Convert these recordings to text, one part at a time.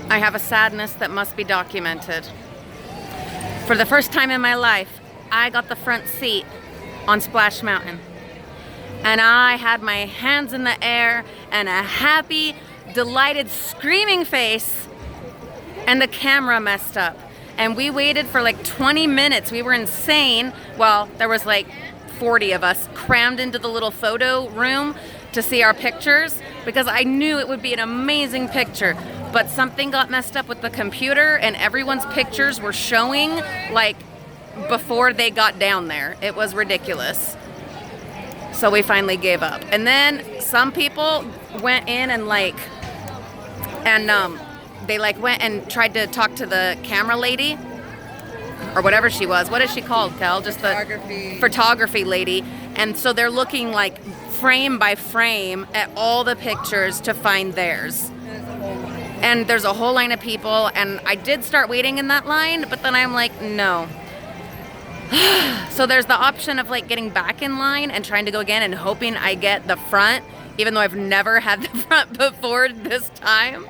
I have a sadness that must be documented. For the first time in my life, I got the front seat on Splash Mountain. And I had my hands in the air and a happy, delighted, screaming face, and the camera messed up. And we waited for like 20 minutes. We were insane. Well, there was like 40 of us crammed into the little photo room to see our pictures because I knew it would be an amazing picture. But something got messed up with the computer and everyone's pictures were showing like before they got down there. It was ridiculous. So we finally gave up. And then some people went in and they went and tried to talk to the camera lady or whatever she was. What is she called, Kel? Just the photography lady. And so they're looking like frame by frame at all the pictures to find theirs. And there's a whole line of people, and I did start waiting in that line, but then I'm like, no. So there's the option of like getting back in line and trying to go again and hoping I get the front, even though I've never had the front before this time.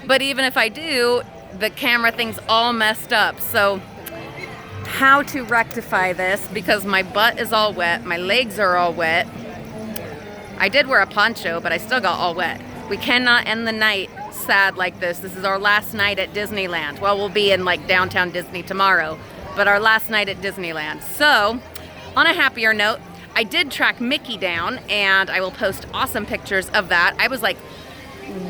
But even if I do, the camera thing's all messed up. So how to rectify this, because my butt is all wet, my legs are all wet. I did wear a poncho, but I still got all wet. We cannot end the night sad like this. This is our last night at Disneyland. Well, we'll be in like downtown Disney tomorrow, but our last night at Disneyland. So on a happier note, I did track Mickey down, and I will post awesome pictures of that. I was like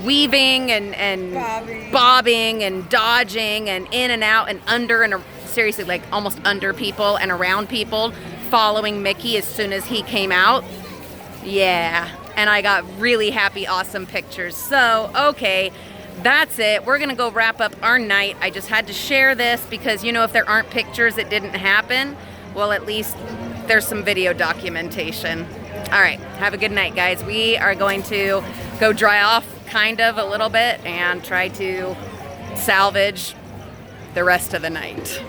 weaving and bobbing and dodging and in and out and under and seriously like almost under people and around people, following Mickey as soon as he came out. Yeah, and I got really happy, awesome pictures. So, okay, that's it. We're gonna go wrap up our night. I just had to share this because, you know, if there aren't pictures, it didn't happen. Well, at least there's some video documentation. All right, have a good night, guys. We are going to go dry off kind of a little bit and try to salvage the rest of the night.